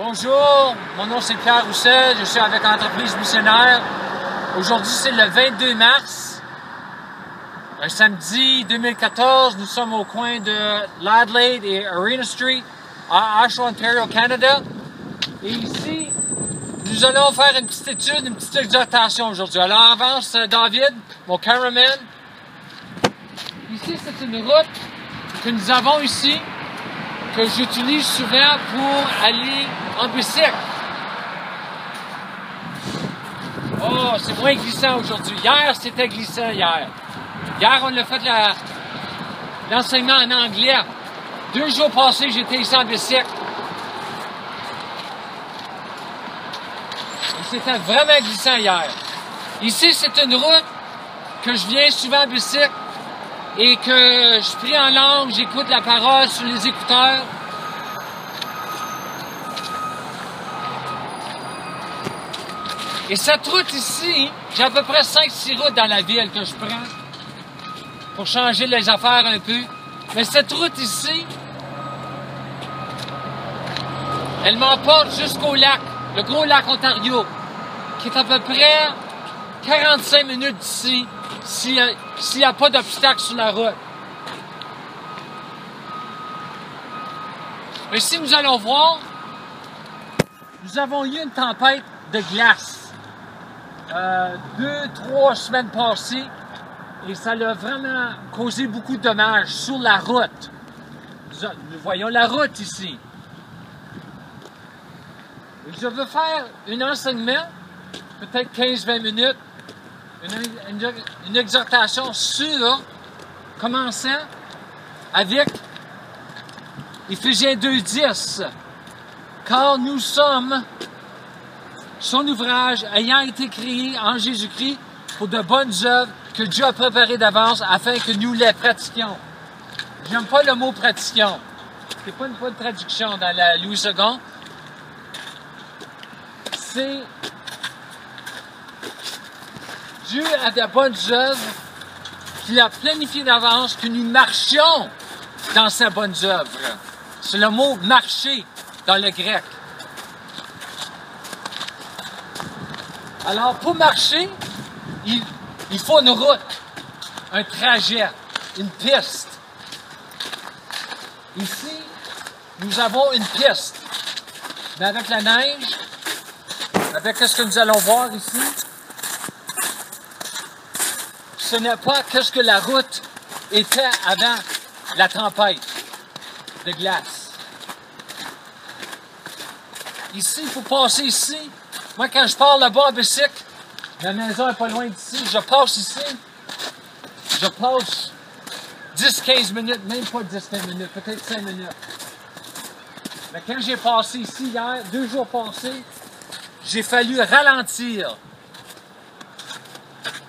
Bonjour, mon nom c'est Pierre Roussel, je suis avec l'entreprise Missionnaire. Aujourd'hui c'est le 22 mars, un samedi 2014. Nous sommes au coin de l'Adelaide et Arena Street à Oshawa, Ontario, Canada. Et ici, nous allons faire une petite étude, une petite exhortation aujourd'hui. Alors avance David, mon cameraman. Ici c'est une route que nous avons ici, que j'utilise souvent pour aller en bicycle. Oh, c'est moins glissant aujourd'hui. Hier, c'était glissant hier. Hier, on a fait l'enseignement en anglais. 2 jours passés, j'étais ici en bicycle. C'était vraiment glissant hier. Ici, c'est une route que je viens souvent en bicycle et que je prie en langue, j'écoute la parole sur les écouteurs. Et cette route ici, j'ai à peu près 5-6 routes dans la ville que je prends pour changer les affaires un peu. Mais cette route ici, elle m'emporte jusqu'au lac, le gros lac Ontario, qui est à peu près 45 minutes d'ici, s'il n'y a pas d'obstacle sur la route. Mais si nous allons voir, nous avons eu une tempête de glace. 2-3 semaines passées, et ça a vraiment causé beaucoup de dommages sur la route. Nous voyons la route ici. Et je veux faire un enseignement, peut-être 15-20 minutes, une exhortation sur, commençant avec Éphésiens 2:10. Car nous sommes son ouvrage ayant été créé en Jésus-Christ pour de bonnes œuvres que Dieu a préparées d'avance afin que nous les pratiquions. J'aime pas le mot pratiquions. C'est pas une bonne traduction dans la Louis II. C'est Dieu a de bonnes œuvres qu'il a planifiées d'avance que nous marchions dans ses bonnes œuvres. C'est le mot marcher dans le grec. Alors, pour marcher, il faut une route, un trajet, une piste. Ici, nous avons une piste. Mais avec la neige, avec ce que nous allons voir ici, ce n'est pas ce que la route était avant la tempête de glace. Ici, il faut passer ici. Moi, quand je pars là-bas en bicycle, ma maison n'est pas loin d'ici, je passe ici, je passe 10-15 minutes, même pas 10-15 minutes, peut-être 5 minutes. Mais quand j'ai passé ici hier, 2 jours passés, j'ai fallu ralentir.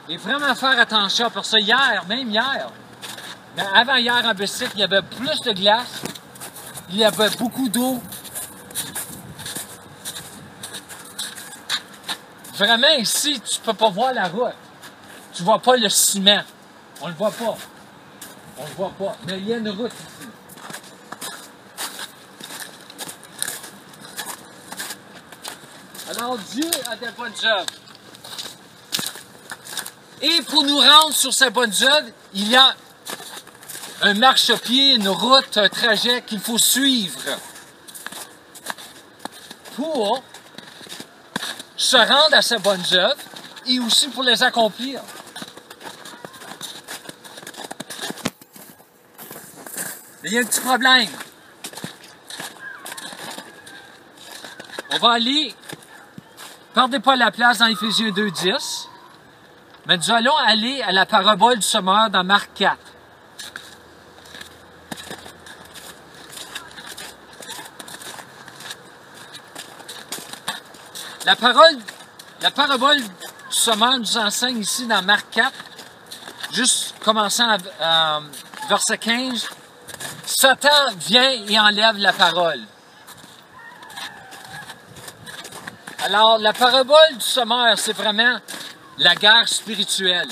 Et vraiment faire attention, parce que hier, même hier, mais avant hier en bicycle, il y avait plus de glace, il y avait beaucoup d'eau. Vraiment, ici, tu peux pas voir la route. Tu vois pas le ciment. On le voit pas. On le voit pas. Mais il y a une route ici. Alors, Dieu a des bonnes œuvres. Et pour nous rendre sur ces bonnes œuvres, il y a un marchepied, une route, un trajet qu'il faut suivre pour se rendre à ces bonnes œuvres et aussi pour les accomplir. Mais il y a un petit problème. On va aller, perdez pas la place dans Éphésiens 2:10, mais nous allons aller à la parabole du semeur dans Marc 4. La parabole du semeur nous enseigne ici dans Marc 4, juste commençant à verset 15, Satan vient et enlève la parole. Alors, la parabole du semeur, c'est vraiment la guerre spirituelle.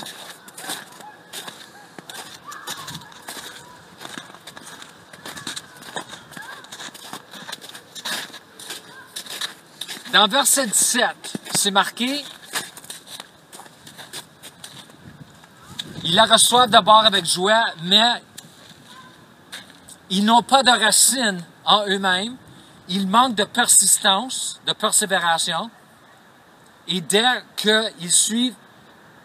Dans verset 17, c'est marqué, ils la reçoivent d'abord avec joie, mais ils n'ont pas de racines en eux-mêmes. Ils manquent de persistance, de persévération. Et dès qu'ils suivent,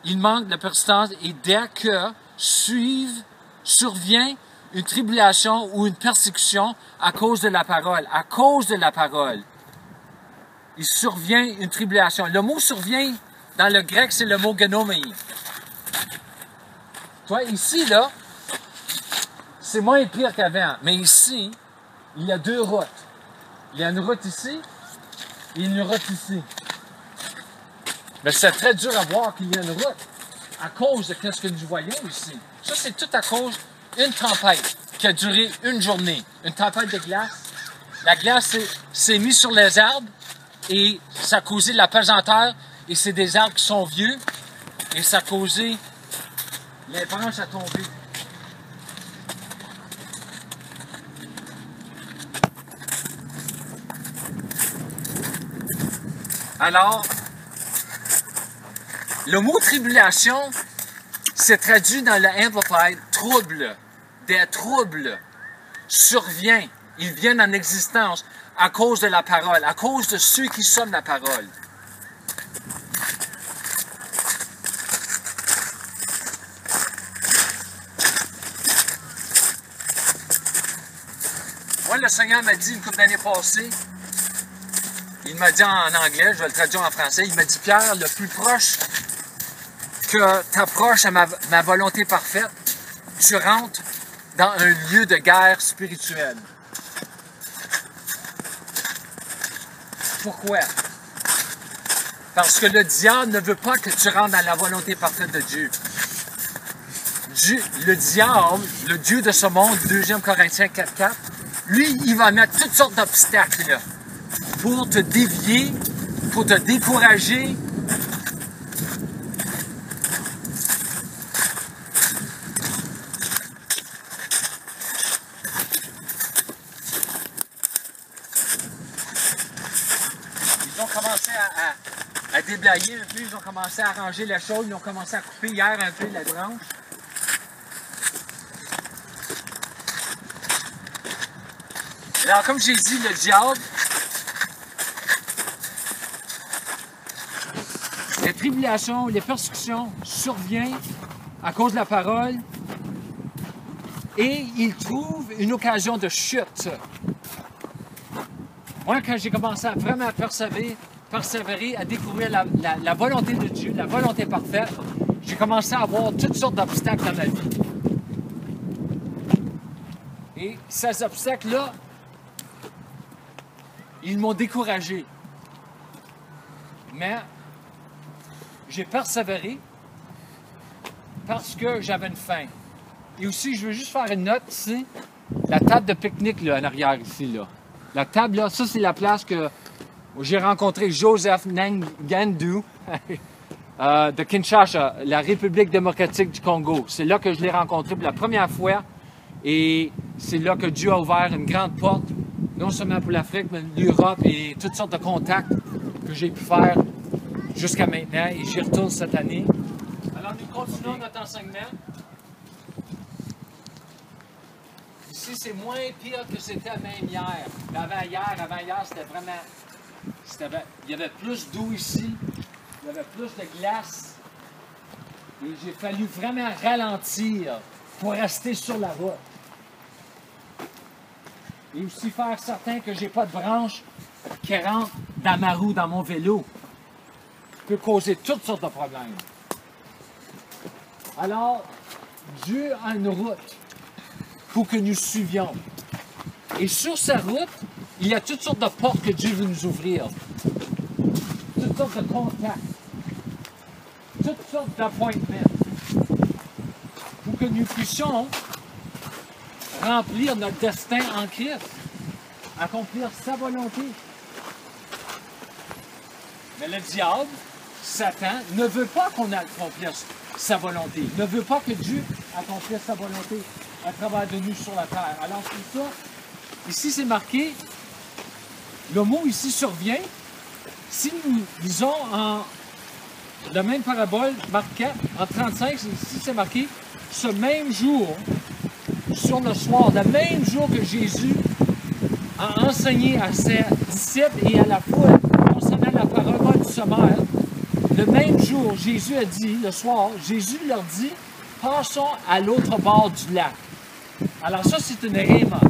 ils manquent de persistance. Et dès que survient une tribulation ou une persécution à cause de la parole, il survient une tribulation. Le mot survient, dans le grec, c'est le mot genomai. Toi, ici, là, c'est moins pire qu'avant. Mais ici, il y a deux routes. Il y a une route ici et une route ici. Mais c'est très dur à voir qu'il y a une route à cause de ce que nous voyons ici. Ça, c'est tout à cause d'une tempête qui a duré une journée. Une tempête de glace. La glace s'est mise sur les arbres et ça a causé de la pesanteur. Et c'est des arbres qui sont vieux et ça a causé les branches à tomber. Alors, le mot tribulation, c'est traduit dans le Amplified trouble. Des troubles surviennent, ils viennent en existence à cause de la parole, à cause de ceux qui sont la parole. Moi, le Seigneur m'a dit une couple d'années passées, il m'a dit en anglais, je vais le traduire en français, il m'a dit, Pierre, le plus proche que tu approches à ma volonté parfaite, tu rentres dans un lieu de guerre spirituelle. Pourquoi? Parce que le diable ne veut pas que tu rentres dans la volonté parfaite de Dieu. Le diable, le Dieu de ce monde, 2 Corinthiens 4.4, lui, il va mettre toutes sortes d'obstacles là, pour te dévier, pour te décourager. Ils ont commencé à déblayer un peu, ils ont commencé à arranger les choses, ils ont commencé à couper hier un peu la branche. Alors, comme j'ai dit, le diable, les tribulations, les persécutions surviennent à cause de la parole et il trouve une occasion de chute. Moi, quand j'ai commencé à vraiment persévérer, à découvrir la volonté de Dieu, la volonté parfaite, j'ai commencé à avoir toutes sortes d'obstacles dans ma vie. Et ces obstacles-là, ils m'ont découragé. Mais j'ai persévéré parce que j'avais une faim. Et aussi, je veux juste faire une note ici. La table de pique-nique là, en arrière ici. Là. La table là, ça c'est la place où j'ai rencontré Joseph Ngandu de Kinshasa, la République démocratique du Congo. C'est là que je l'ai rencontré pour la première fois. Et c'est là que Dieu a ouvert une grande porte, non seulement pour l'Afrique, mais l'Europe et toutes sortes de contacts que j'ai pu faire jusqu'à maintenant. Et j'y retourne cette année. Alors, nous continuons notre enseignement. Ici, c'est moins pire que c'était même hier. Mais avant-hier, c'était vraiment... il y avait plus d'eau ici. Il y avait plus de glace. Et j'ai fallu vraiment ralentir pour rester sur la route. Et aussi faire certain que j'ai pas de branches qui rentrent dans ma roue, dans mon vélo. Ça peut causer toutes sortes de problèmes. Alors, Dieu a une route pour que nous suivions. Et sur sa route, il y a toutes sortes de portes que Dieu veut nous ouvrir. Toutes sortes de contacts. Toutes sortes d'appointements. Pour que nous puissions remplir notre destin en Christ, accomplir sa volonté. Mais le diable, Satan, ne veut pas qu'on accomplisse sa volonté, ne veut pas que Dieu accomplisse sa volonté à travers de nous sur la terre. Alors c'est ça, ici c'est marqué, le mot ici survient, Si nous lisons en la même parabole, Marc 4, en 35, ici c'est marqué, ce même jour, sur le soir, le même jour que Jésus a enseigné à ses disciples et à la foule concernant la parole du sommaire, le même jour, Jésus a dit, le soir, Jésus leur dit, passons à l'autre bord du lac. Alors ça, c'est une rhéma.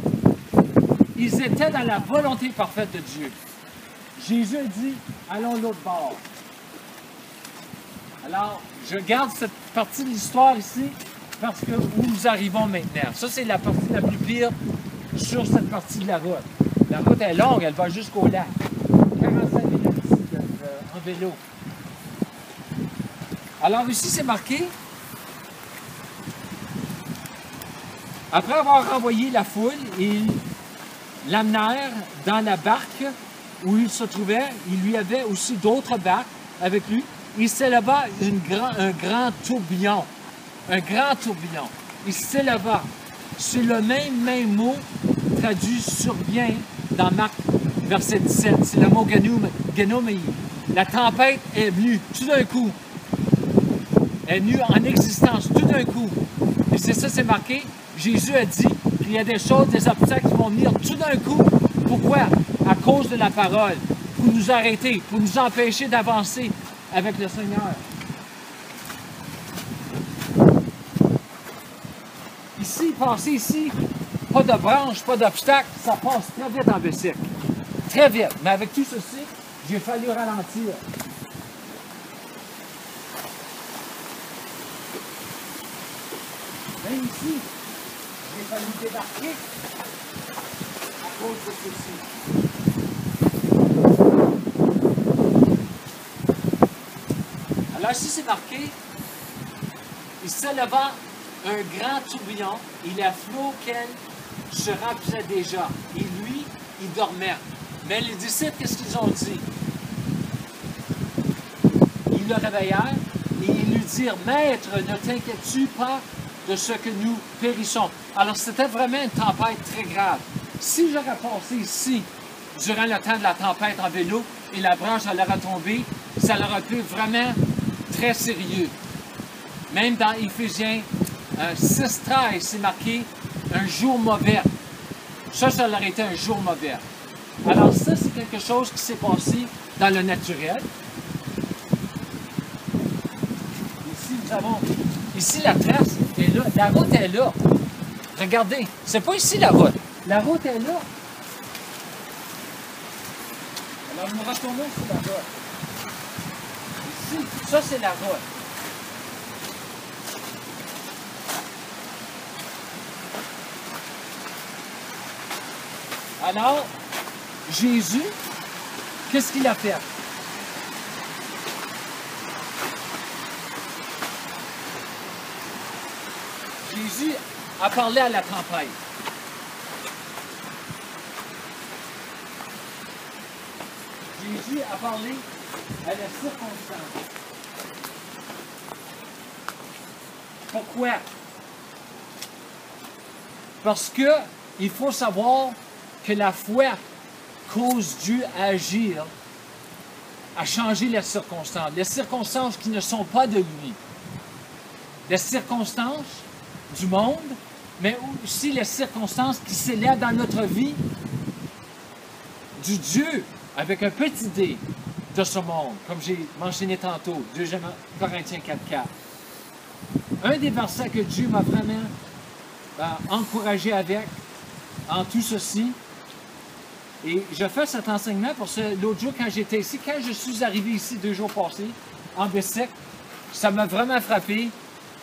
Ils étaient dans la volonté parfaite de Dieu. Jésus a dit, allons l'autre bord. Alors, je garde cette partie de l'histoire ici parce que où nous arrivons maintenant. Ça, c'est la partie la plus pire sur cette partie de la route. La route est longue, elle va jusqu'au lac. 45 minutes ici en vélo. Alors ici, c'est marqué, après avoir renvoyé la foule, ils l'amenèrent dans la barque où il se trouvait. Il lui avait aussi d'autres barques avec lui. Il s'éleva un grand tourbillon. Un grand tourbillon. Il s'éleva. C'est le même mot traduit survient dans Marc, verset 17. C'est le mot génomei. La tempête est venue tout d'un coup. Elle est venue en existence tout d'un coup. Et c'est ça, c'est marqué. Jésus a dit qu'il y a des choses, des obstacles qui vont venir tout d'un coup. Pourquoi? À cause de la parole. Pour nous arrêter, pour nous empêcher d'avancer avec le Seigneur. Ici, passez ici, pas de branche, pas d'obstacle, ça passe très vite en bicycle. Très vite. Mais avec tout ceci, j'ai fallu ralentir. Même ici, j'ai fallu débarquer à cause de ceci. Alors ici, c'est marqué, il s'éleva un grand tourbillon et la flot qu'elle se remplissait déjà. Et lui, il dormait. Mais les disciples, qu'est-ce qu'ils ont dit? Ils le réveillèrent et ils lui dirent, « Maître, ne t'inquiètes-tu pas de ce que nous périssons? » Alors, c'était vraiment une tempête très grave. Si j'aurais passé ici, durant le temps de la tempête en vélo, et la branche elle aurait tombé, ça aurait pu vraiment très sérieux. Même dans Éphésiens 6:13, c'est marqué un jour mauvais. Ça aurait été un jour mauvais. Alors ça, c'est quelque chose qui s'est passé dans le naturel. Ici, nous avons, ici la trace est là, la route est là. Regardez, c'est pas ici la route. La route est là. Alors nous retournons sur la route. Ici, ça c'est la route. Alors, Jésus, qu'est-ce qu'il a fait? Jésus a parlé à la tempête. Jésus a parlé à la circonstance. Pourquoi? Parce que il faut savoir que la foi cause Dieu à agir, à changer les circonstances qui ne sont pas de lui. Les circonstances du monde, mais aussi les circonstances qui s'élèvent dans notre vie du Dieu, avec un petit dé de ce monde, comme j'ai mentionné tantôt, 2 Corinthiens 4:4. Un des versets que Dieu m'a vraiment encouragé avec, en tout ceci, et je fais cet enseignement parce que l'autre jour, quand j'étais ici, quand je suis arrivé ici 2 jours passés, en bicycle, ça m'a vraiment frappé.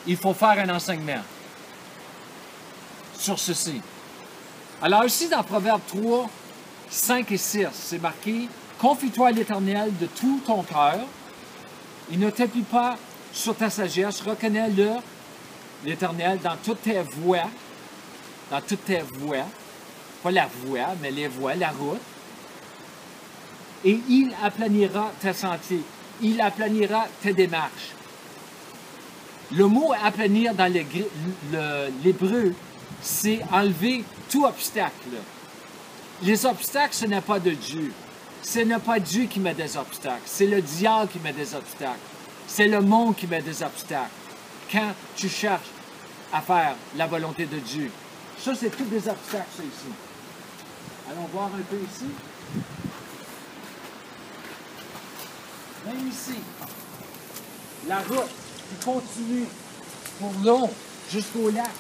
Il faut faire un enseignement sur ceci. Alors ici, dans Proverbe 3, 5 et 6, c'est marqué « Confie-toi à l'Éternel de tout ton cœur, et ne t'appuie pas sur ta sagesse, reconnais-le, l'Éternel, dans toutes tes voies, pas la voie, mais les voies, la route, et il aplanira tes sentiers, il aplanira tes démarches. » Le mot « aplanir » dans l'hébreu, c'est enlever tout obstacle. Les obstacles, ce n'est pas de Dieu. Ce n'est pas Dieu qui met des obstacles, c'est le diable qui met des obstacles. C'est le monde qui met des obstacles. Quand tu cherches à faire la volonté de Dieu. Ça, c'est tous des obstacles, ça, ici. Allons voir un peu ici. Même ici, la route qui continue pour long jusqu'au lac.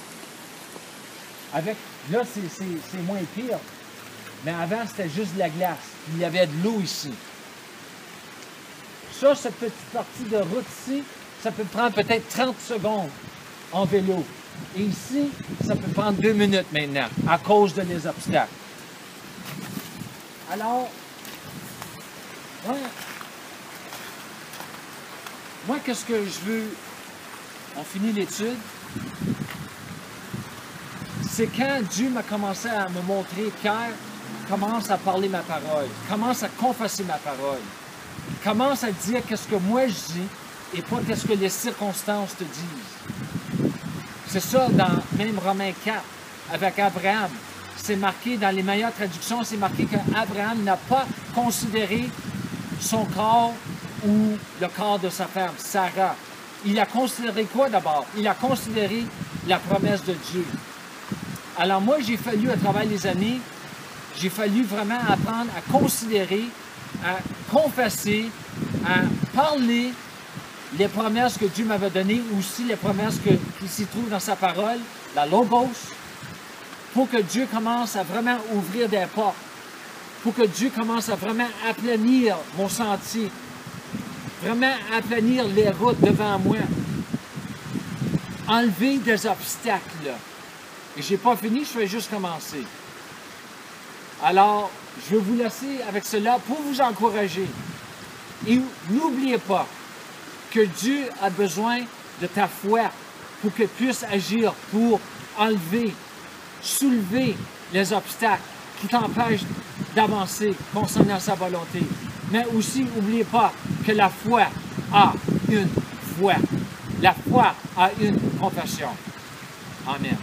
Avec, là, c'est moins pire. Mais avant, c'était juste de la glace. Il y avait de l'eau ici. Ça, cette petite partie de route ici, ça peut prendre peut-être 30 secondes en vélo. Et ici, ça peut prendre 2 minutes maintenant, à cause de les obstacles. Alors, moi qu'est-ce que je veux? On finit l'étude. C'est quand Dieu m'a commencé à me montrer, Pierre, commence à parler ma parole, commence à confesser ma parole, commence à dire qu'est-ce que moi je dis et pas qu'est-ce que les circonstances te disent. C'est ça dans même Romains 4 avec Abraham. C'est marqué dans les meilleures traductions, c'est marqué qu'Abraham n'a pas considéré son corps ou le corps de sa femme, Sarah. Il a considéré quoi d'abord? Il a considéré la promesse de Dieu. Alors moi, j'ai fallu, à travers les années, j'ai fallu vraiment apprendre à considérer, à confesser, à parler les promesses que Dieu m'avait données, aussi les promesses qui s'y trouvent dans sa parole, la Logos, pour que Dieu commence à vraiment ouvrir des portes, pour que Dieu commence à vraiment aplanir mon sentier, vraiment aplanir les routes devant moi, enlever des obstacles. Et je n'ai pas fini, je vais juste commencer. Alors, je vais vous laisser avec cela pour vous encourager. Et n'oubliez pas que Dieu a besoin de ta foi pour qu'il puisse agir, pour enlever, soulever les obstacles qui t'empêchent d'avancer concernant sa volonté. Mais aussi, n'oubliez pas que la foi a une foi. La foi a une confession. Amen.